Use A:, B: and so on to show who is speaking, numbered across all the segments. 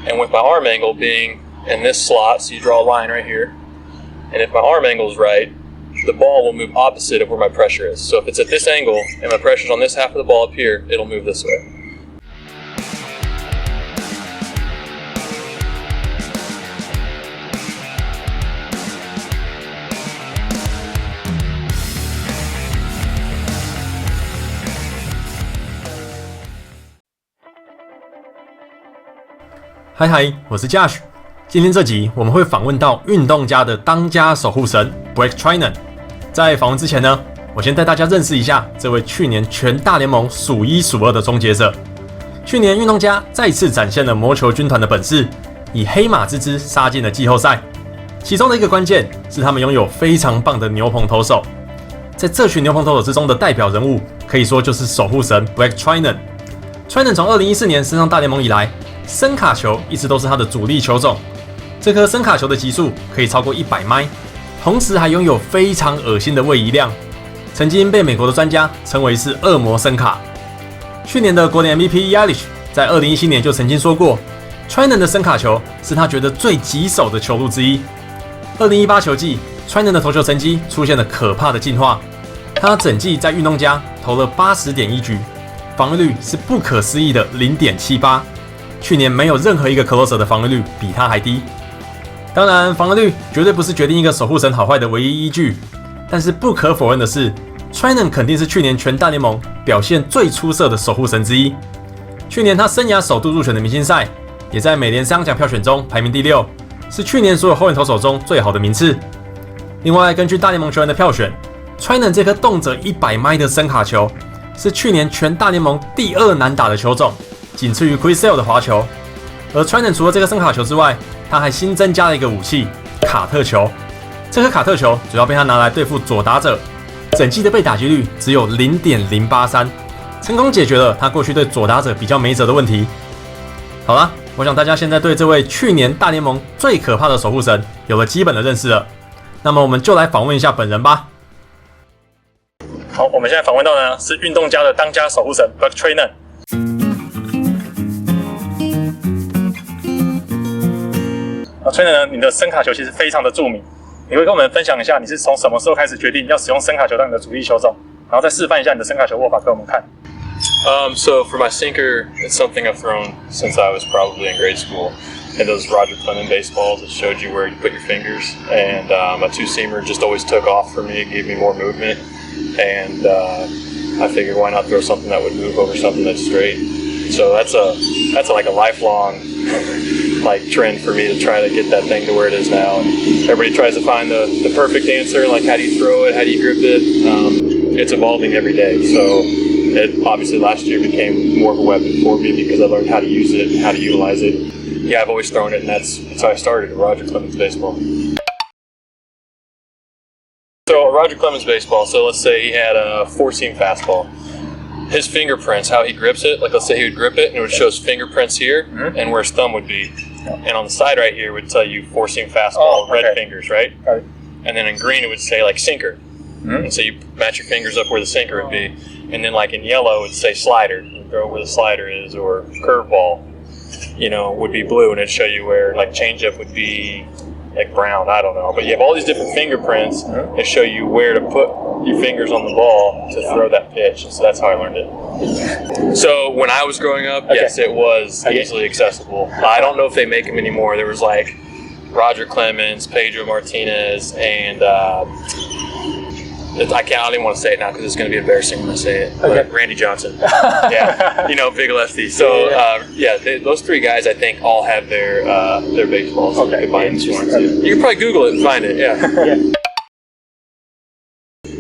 A: And with my arm angle being in this slot, so you draw a line right here, and if my arm angle is right, the ball will move opposite of where my pressure is. So if it's at this angle and my pressure's on this half of the ball up here, it'll move this way.
B: Hi， 我是 Josh。今天这集我们会访问到运动家的当家守护神 Treinen。在访问之前呢，我先带大家认识一下这位去年全大联盟数一数二的终结者。去年运动家再次展现了魔球军团的本事，以黑马之姿杀进了季后赛。其中的一个关键是他们拥有非常棒的牛棚投手。在这群牛棚投手之中的代表人物，可以说就是守护神 Treinen。Treinen 从2014年升上大联盟以来，伸卡球一直都是他的主力球种。这颗伸卡球的极速可以超过100迈，同时还拥有非常恶心的位移量，曾经被美国的专家称为是恶魔伸卡。去年的国联 MVP Yelich 在2017年就曾经说过 ，Treinen 的伸卡球是他觉得最棘手的球路之一。2018球季 ，Treinen 的投球成绩出现了可怕的进化，他整季在运动家投了80.1局，防御率是不可思议的0.78。去年没有任何一个 closer 的防御率比他还低。当然，防御率绝对不是决定一个守护神好坏的唯一依据，但是不可否认的是 ，Treinen 肯定是去年全大联盟表现最出色的守护神之一。去年他生涯首度入选的明星赛，也在美联3奖票选中排名第6，是去年所有后援投手中最好的名次。另外，根据大联盟球员的票选 ，Treinen 这颗动辄100迈的伸卡球，是去年全大联盟第2难打的球种，仅次于 Chris Sale 的滑球。而 Treinen 除了这个伸卡球之外，他还新增加了一个武器——卡特球。这颗卡特球主要被他拿来对付左打者，整季的被打击率只有 0.083， 成功解决了他过去对左打者比较没辙的问题。好啦，我想大家现在对这位去年大联盟最可怕的守护神有了基本的认识了。那么我们就来访问一下本人吧。好，我们现在访问到的呢是运动家的当家守护神 Treinen。Treinen 呢，你的伸卡球其实非常的著名，你会跟我们分享一下你是从什么时候开始决定要使用伸卡球当你的主力球种，然后再示范一下你的伸卡球握法给我们看。
A: So for my sinker, it's something I've thrown since I was probably in grade school. And those Roger Clemens baseballs that showed you where you put your fingers. And a two-seamer just always took off for me. It gave me more movement. And I figured why not throw something that would move over something that's straight. So that's like a lifelong trend for me to try to get that thing to where it is now. And everybody tries to find the perfect answer, like how do you throw it, how do you grip it. It's evolving every day. So it obviously last year became more of a weapon for me because I learned how to use it and how to utilize it. Yeah, I've always thrown it, and that's how I started at Roger Clemens baseball. So Roger Clemens baseball, so let's say he had a 4-seam fastball. His fingerprints, how he grips it, like let's say he would grip it and it would show his fingerprints here and where his thumb would be. And on the side right here would tell you 4-seam fastball, red fingers, right? And then in green it would say like sinker. And so you match your fingers up where the sinker would be. And then like in yellow it would say slider. You throw it where the slider is, or curveball, would be blue, and it'd show you where like changeup would be like brown, I don't know. But you have all these different fingerprints that show you where to put your fingers on the ball to throw that pitch. So that's how I learned it. So when I was growing up, yes, it was easily accessible. I don't know if they make them anymore. There was like Roger Clemens, Pedro Martinez, and I don't even want to say it now because it's going to be embarrassing when I say it. But Randy Johnson. Yeah, big lefty. So those 3 guys I think all have their baseballs. You can buy you can probably Google it and find it.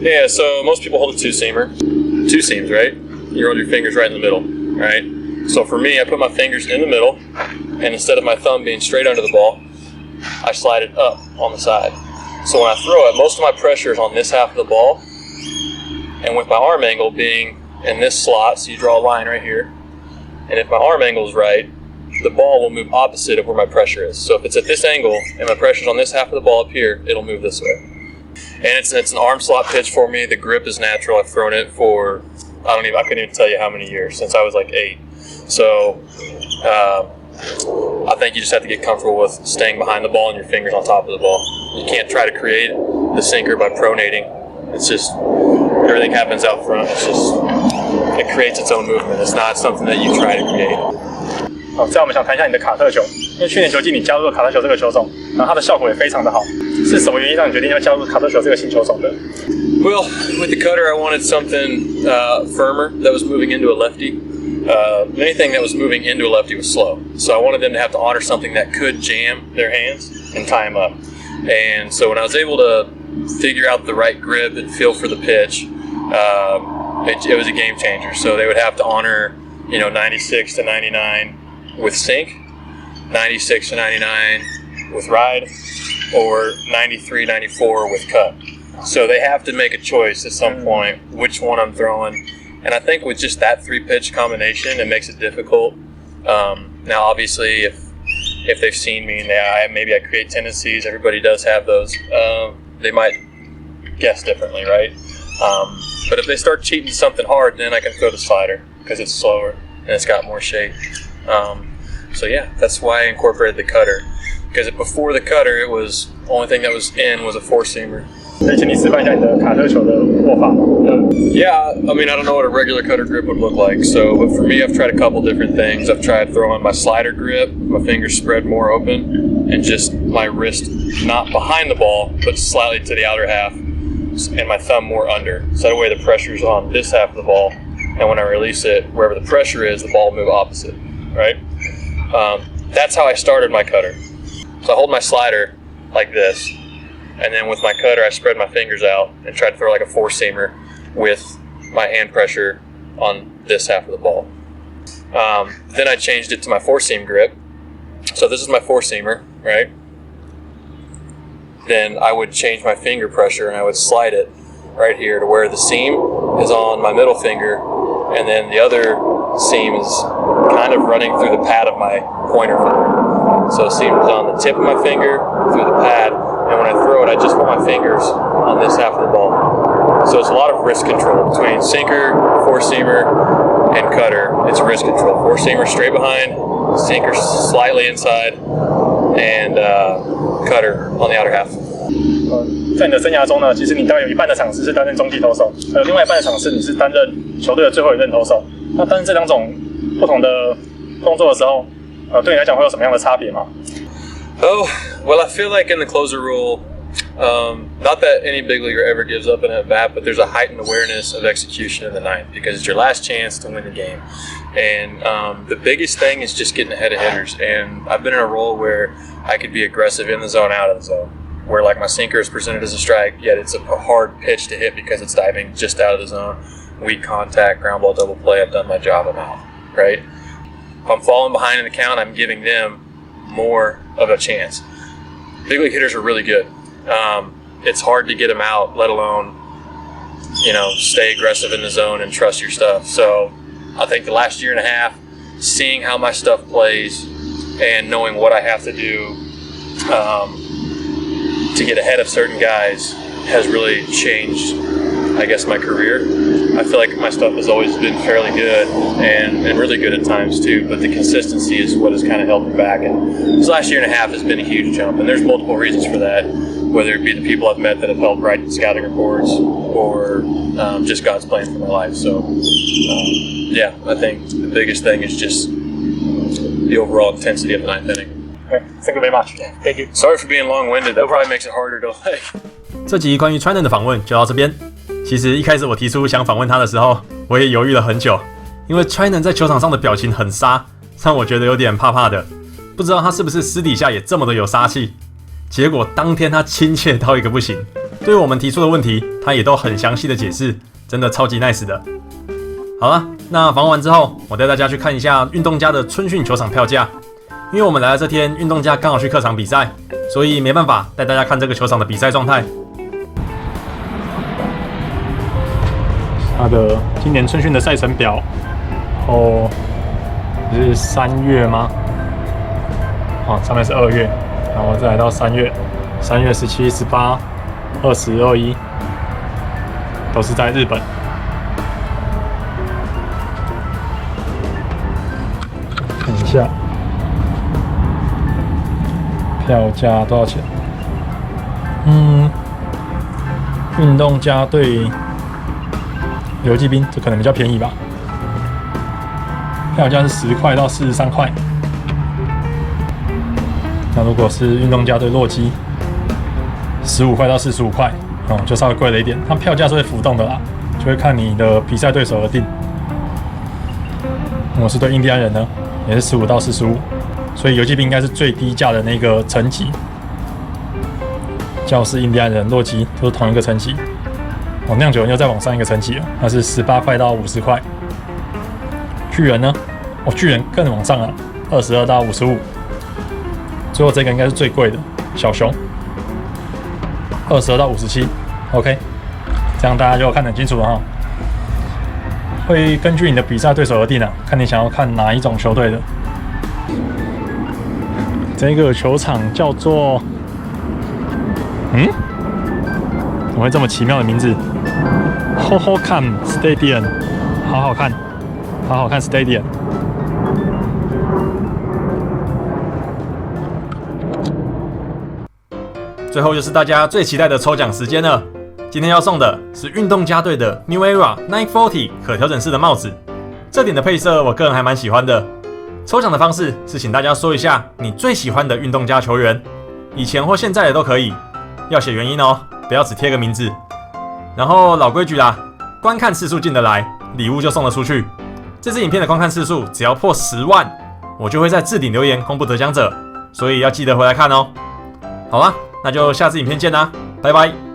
A: Yeah, so most people hold a 2-seamer. 2 seams, right? You roll your fingers right in the middle, right? So for me, I put my fingers in the middle, and instead of my thumb being straight under the ball, I slide it up on the side. So when I throw it, most of my pressure is on this half of the ball, and with my arm angle being in this slot, so you draw a line right here, and if my arm angle is right, the ball will move opposite of where my pressure is. So if it's at this angle and my pressure is on this half of the ball up here, it'll move this way. And it's an arm slot pitch for me. The grip is natural. I've thrown it for I couldn't even tell you how many years, since I was like 8. So I think you just have to get comfortable with staying behind the ball and your fingers on top of the ball. You can't try to create the sinker by pronating. It's just everything happens out front. It creates its own movement. It's not something that you try to create.
C: 好，再我们想谈一下你的卡特球，因为去年球季你加入了卡特球这个球种，然后它的效果也非常的好，是什么原因让你决定要加入卡特球这个新球种的？
A: Well, with the cutter, I wanted something firmer that was moving into a lefty. Anything that was moving into a lefty was slow. So I wanted them to have to honor something that could jam their hands and tie them up. And so when I was able to figure out the right grip and feel for the pitch, it was a game changer. So they would have to honor, 96 to 99 with sink, 96 to 99 with ride, or 93, 94 with cut. So they have to make a choice at some point which one I'm throwing. And I think with just that 3-pitch combination, it makes it difficult. Now, obviously, if they've seen me and maybe I create tendencies, everybody does have those. They might guess differently, right? But if they start cheating something hard, then I can throw the slider because it's slower and it's got more shape. So yeah, that's why I incorporated the cutter. Because before the cutter, it was the only thing that was in was a 4-seamer.
C: 可以请你示范一下你的卡特球的握法吗？
A: Yeah, I mean, I don't know what a regular cutter grip would look like. So, but for me, I've tried a couple different things. I've tried throwing my slider grip, my fingers spread more open, and just my wrist not behind the ball, but slightly to the outer half, and my thumb more under. So that way the pressure's on this half of the ball, and when I release it, wherever the pressure is, the ball will move opposite, right? That's how I started my cutter. So I hold my slider like this, and then with my cutter, I spread my fingers out and try to throw like a 4-seamer with my hand pressure on this half of the ball. Then I changed it to my 4-seam grip. So this is my 4-seamer, right? Then I would change my finger pressure and I would slide it right here to where the seam is on my middle finger, and then the other seam is kind of running through the pad of my pointer finger. So the seam is on the tip of my finger through the pad, and when I throw it, I just put my fingers on this half of the ball. So it's a lot of wrist control between sinker, 4-seamer, and cutter. It's wrist control. 4-seamer straight behind, sinker slightly inside, and cutter on the outer half.
C: 在你的生涯中呢，其实你大概有一半的场次是担任中继投手，还有另外一半的场次你是担任球队的最后一任投手。那担任这两种不同的工作的时候，对你来讲会有什么样的差别吗？
A: Oh, well, I feel like in the closer role, not that any big leaguer ever gives up an at-bat, but there's a heightened awareness of execution in the ninth because it's your last chance to win the game. And the biggest thing is just getting ahead of hitters. And I've been in a role where I could be aggressive in the zone, out of the zone, where like my sinker is presented as a strike, yet it's a hard pitch to hit because it's diving just out of the zone. Weak contact, ground ball, double play, I've done my job, I'm out, right? If I'm falling behind in the count, I'm giving them more of a chance. Big league hitters are really good. It's hard to get them out, let alone, stay aggressive in the zone and trust your stuff. So I think the last year and a half, seeing how my stuff plays and knowing what I have to do to get ahead of certain guys has really changed, I guess, my career. I feel like my stuff has always been fairly good and really good at times too, but the consistency is what has kind of held me back. And this last year and a half has been a huge jump, and there's multiple reasons for that, whether it be the people I've met that have helped write scouting reports or just God's plan for my life. So, yeah, I think the biggest thing is just the overall intensity of the ninth inning.
C: Okay, thank you very much. Thank you.
A: Sorry for being long-winded. That probably makes it harder to like.
B: 这集关于 Treinen 的访问就到这边。其实一开始我提出想访问他的时候，我也犹豫了很久，因为 Treinen 在球场上的表情很杀，让我觉得有点怕怕的。不知道他是不是私底下也这么的有杀气？结果当天他亲切到一个不行，对于我们提出的问题，他也都很详细的解释，真的超级 nice 的。好了，那访问完之后，我带大家去看一下运动家的春训球场票价。因为我们来的这天，运动家刚好去客场比赛，所以没办法带大家看这个球场的比赛状态。他的今年春训的赛程表，是3月吗？上面是2月，然后再来到3月，3月17、18、20、21，都是在日本。看一下。
C: 票价多少钱？运动家对游击兵，这可能比较便宜吧。票价是10块到43块。那如果是运动家对洛基，15块到45块，就稍微贵了一点。它票价是会浮动的啦，就会看你的比赛对手而定。如果是对印第安人呢，也是15到45，所以游击兵应该是最低价的那个层级。教士、印第安人、洛基都是同一个层级。酿酒人又再往上一个层级了，它是18块到50块。巨人呢？巨人更往上了，22到55。最后这个应该是最贵的，小熊，22到57。OK， 这样大家就看得很清楚了哈。会根据你的比赛对手而定啊，看你想要看哪一种球队的。这个球场叫做，怎么会这么奇妙的名字 ？Hohokam Stadium， 好好看，好好看 Stadium。
B: 最后就是大家最期待的抽奖时间了。今天要送的是运动家队的 New Era 940可调整式的帽子，这点的配色我个人还蛮喜欢的。抽奖的方式是请大家说一下你最喜欢的运动家球员，以前或现在的都可以，要写原因哦，不要只贴个名字。然后老规矩啦，观看次数进得来，礼物就送得出去。这支影片的观看次数只要破10万，我就会在置顶留言公布得奖者，所以要记得回来看哦。好啦，那就下次影片见啦，拜拜。